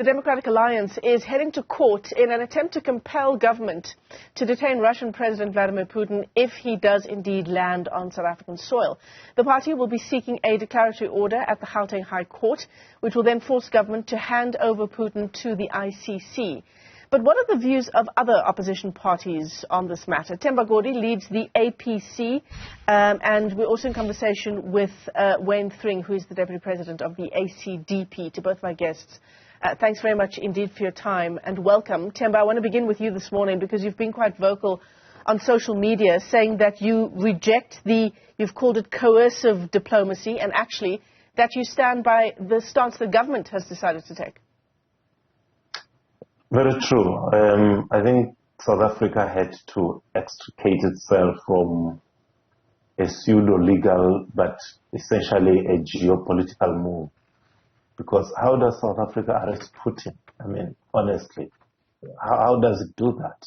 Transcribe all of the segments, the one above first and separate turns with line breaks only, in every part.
The Democratic Alliance is heading to court in an attempt to compel government to detain Russian President Vladimir Putin if he does indeed land on South African soil. The party will be seeking a declaratory order at the Gauteng High Court, which will then force government to hand over Putin to the ICC. But what are the views of other opposition parties on this matter? Themba Godi leads the APC, and we're also in conversation with Wayne Thring, who is the Deputy President of the ACDP. To both my guests, thanks very much indeed for your time and welcome. Themba, I want to begin with you this morning because you've been quite vocal on social media saying that you reject you've called it coercive diplomacy, and actually that you stand by the stance the government has decided to take.
Very true. I think South Africa had to extricate itself from a pseudo-legal but essentially a geopolitical move. Because how does South Africa arrest Putin? I mean, honestly, how does it do that?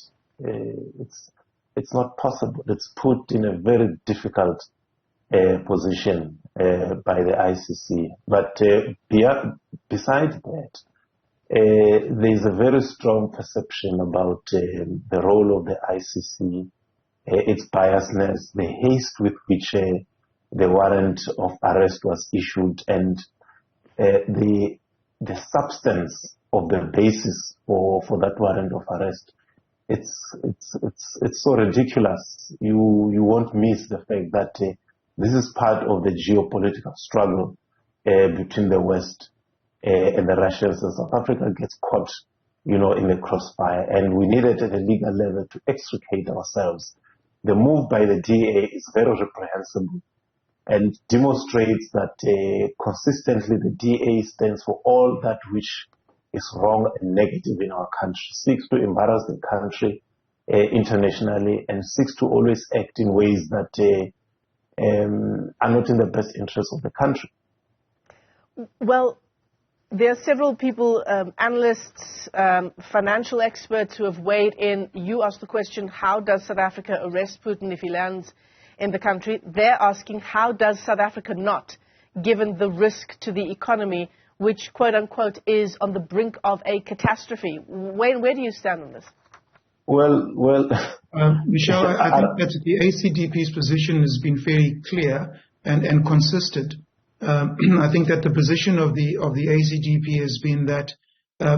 It's not possible. It's put in a very difficult position by the ICC. But besides that, there is a very strong perception about the role of the ICC, its biasness, the haste with which the warrant of arrest was issued, and the substance of the basis for that warrant of arrest. It's so ridiculous. You won't miss the fact that this is part of the geopolitical struggle between the West and the Russians. And South Africa gets caught, in the crossfire, and we needed at a legal level to extricate ourselves. The move by the DA is very reprehensible and demonstrates that consistently the DA stands for all that which is wrong and negative in our country, seeks to embarrass the country internationally, and seeks to always act in ways that are not in the best interest of the country.
Well, there are several people, analysts, financial experts who have weighed in. You asked the question, how does South Africa arrest Putin if he lands in the country? They're asking, how does South Africa not, given the risk to the economy, which, quote unquote, is on the brink of a catastrophe? Wayne, where do you stand on this?
Well, Michelle, I think that the ACDP's position has been very clear and consistent. I think that the position of the ACDP has been that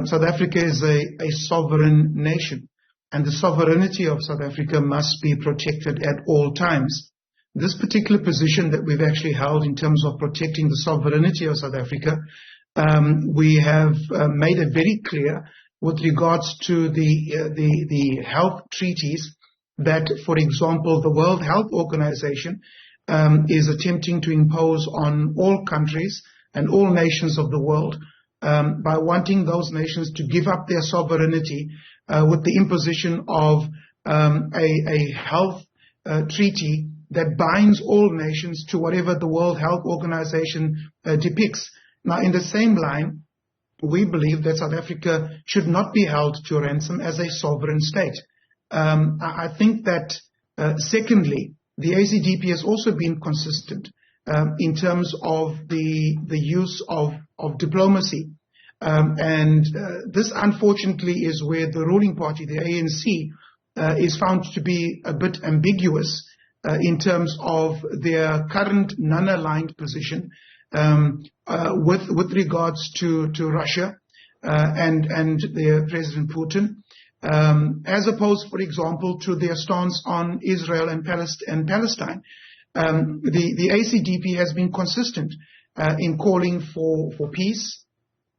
South Africa is a sovereign nation, and the sovereignty of South Africa must be protected at all times. This particular position that we've actually held in terms of protecting the sovereignty of South Africa, we have made it very clear with regards to the health treaties that, for example, the World Health Organization is attempting to impose on all countries and all nations of the world by wanting those nations to give up their sovereignty with the imposition of a health treaty that binds all nations to whatever the World Health Organization depicts. Now, in the same line, we believe that South Africa should not be held to ransom as a sovereign state. I think that, secondly, the ACDP has also been consistent in terms of the use of diplomacy. And this, unfortunately, is where the ruling party, the ANC, is found to be a bit ambiguous in terms of their current non-aligned position with regards to Russia and their President Putin. As opposed, for example, to their stance on Israel and Palestine. The ACDP has been consistent in calling for peace.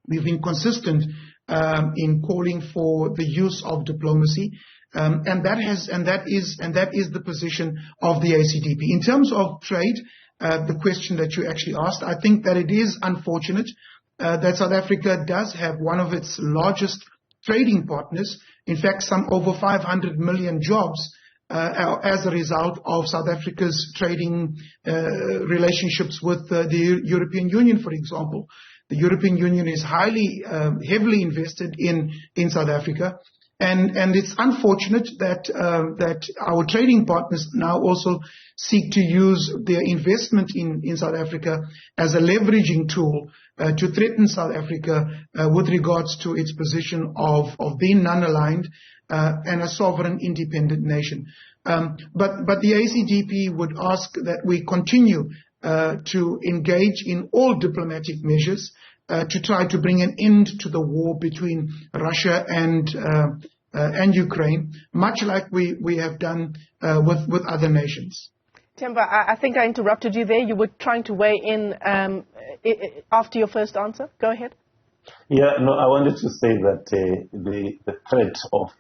We've been consistent in calling for the use of diplomacy, and that is the position of the ACDP. In terms of trade, the question that you actually asked, I think that it is unfortunate that South Africa does have one of its largest trading partners, in fact, some over 500 million jobs as a result of South Africa's trading relationships with the European Union, for example. The European Union is heavily invested in South Africa. And it's unfortunate that our trading partners now also seek to use their investment in South Africa as a leveraging tool to threaten South Africa with regards to its position of being non-aligned and a sovereign independent nation. But the ACDP would ask that we continue to engage in all diplomatic measures to try to bring an end to the war between Russia and Ukraine, much like we have done with other nations.
Themba, I think I interrupted you there. You were trying to weigh in after your first answer. Go ahead.
Yeah, no, I wanted to say that the threat of,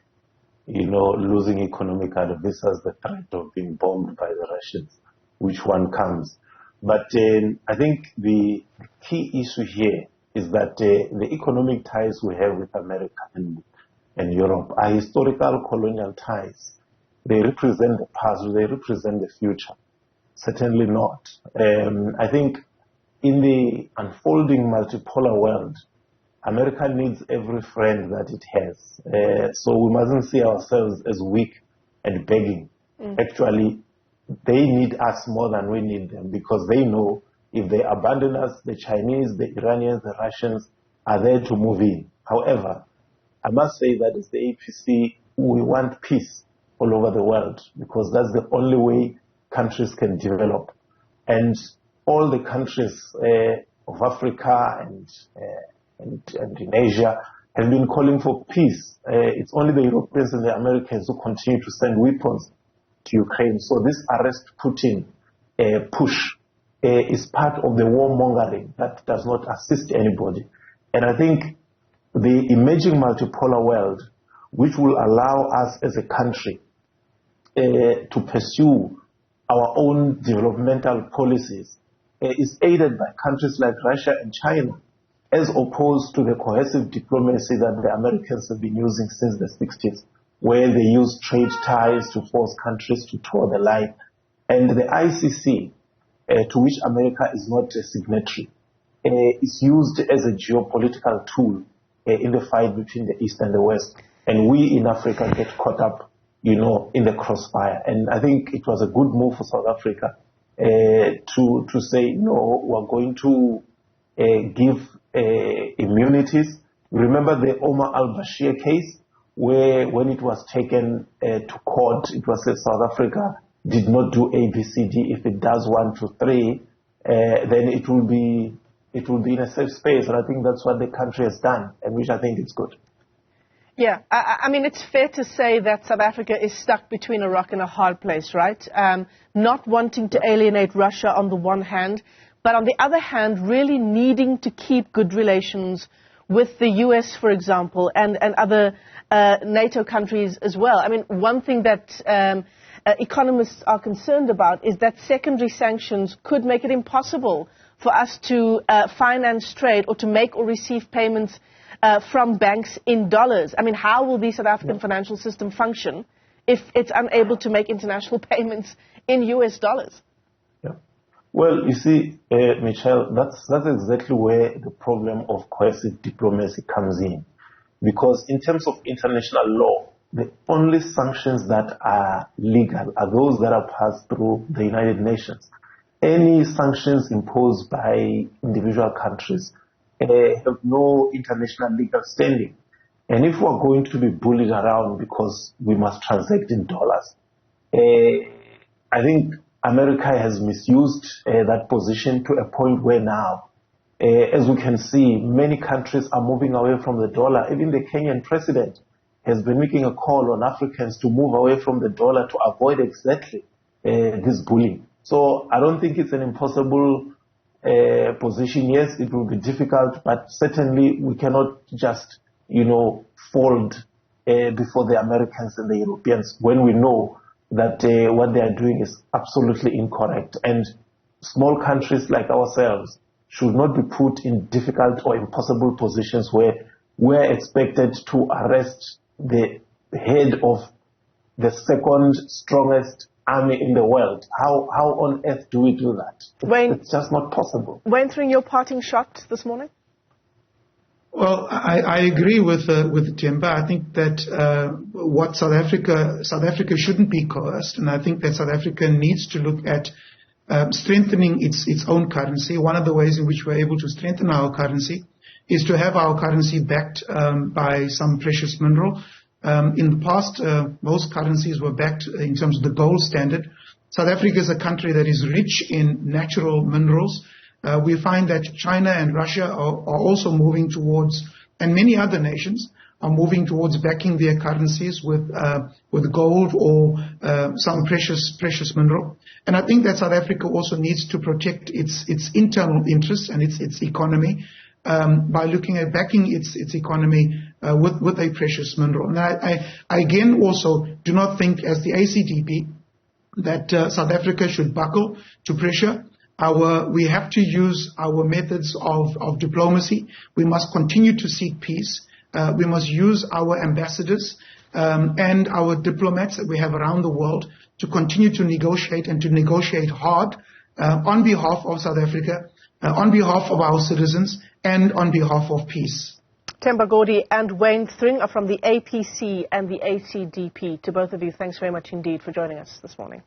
losing economic versus the threat of being bombed by the Russians, which one comes. But I think the key issue here is that the economic ties we have with America and Europe are historical colonial ties. They represent the past, they represent the future. Certainly not. I think in the unfolding multipolar world, America needs every friend that it has. So we mustn't see ourselves as weak and begging. Actually, they need us more than we need them, because they know if they abandon us, the Chinese, the Iranians, the Russians are there to move in. However, I must say that as the APC, we want peace all over the world, because that's the only way countries can develop. And all the countries of Africa and in Asia have been calling for peace. It's only the Europeans and the Americans who continue to send weapons to Ukraine. So this arrest Putin push is part of the warmongering that does not assist anybody. And I think the emerging multipolar world, which will allow us as a country to pursue our own developmental policies, is aided by countries like Russia and China, as opposed to the cohesive diplomacy that the Americans have been using since the 60s, where they use trade ties to force countries to toe the line. And the ICC, to which America is not a signatory, is used as a geopolitical tool in the fight between the East and the West. And we in Africa get caught up, in the crossfire. And I think it was a good move for South Africa to say, no, we're going to give immunities. Remember the Omar al-Bashir case, where when it was taken to court, it was said South Africa did not do ABCD. If it does 1, 2, 3, then it will be in a safe space. And I think that's what the country has done, and which I think is good.
Yeah, I mean, it's fair to say that South Africa is stuck between a rock and a hard place, right? Not wanting to alienate Russia on the one hand, but on the other hand, really needing to keep good relations with the US, for example, and other NATO countries as well. I mean, one thing that economists are concerned about is that secondary sanctions could make it impossible for us to finance trade or to make or receive payments from banks in dollars. I mean, how will the South African financial system function if it's unable to make international payments in US dollars?
Yeah. Well, you see, Michelle, that's exactly where the problem of coercive diplomacy comes in. Because in terms of international law, the only sanctions that are legal are those that are passed through the United Nations. Any sanctions imposed by individual countries have no international legal standing. And if we're going to be bullied around because we must transact in dollars, I think America has misused that position to a point where now, as we can see, many countries are moving away from the dollar. Even the Kenyan president has been making a call on Africans to move away from the dollar to avoid exactly this bullying. So I don't think it's an impossible position. Yes, it will be difficult, but certainly we cannot just, fold before the Americans and the Europeans when we know that what they are doing is absolutely incorrect. And small countries like ourselves should not be put in difficult or impossible positions where we're expected to arrest the head of the second strongest army in the world. How on earth do we do that? It's just not possible.
Wayne Thring, your parting shot this morning?
Well, I agree with Themba. I think that South Africa shouldn't be coerced, and I think that South Africa needs to look at strengthening its own currency. One of the ways in which we're able to strengthen our currency is to have our currency backed by some precious mineral. In the past, most currencies were backed in terms of the gold standard. South Africa is a country that is rich in natural minerals. We find that China and Russia are also moving towards, and many other nations are moving towards backing their currencies with gold or some precious mineral. And I think that South Africa also needs to protect its internal interests and its economy by looking at backing its economy with a precious mineral. And I again also do not think, as the ACDP, that South Africa should buckle to pressure. We have to use our methods of diplomacy. We must continue to seek peace. We must use our ambassadors and our diplomats that we have around the world to continue to negotiate and to negotiate hard on behalf of South Africa, on behalf of our citizens, and on behalf of peace.
Themba Godi and Wayne Thring are from the APC and the ACDP. To both of you, thanks very much indeed for joining us this morning.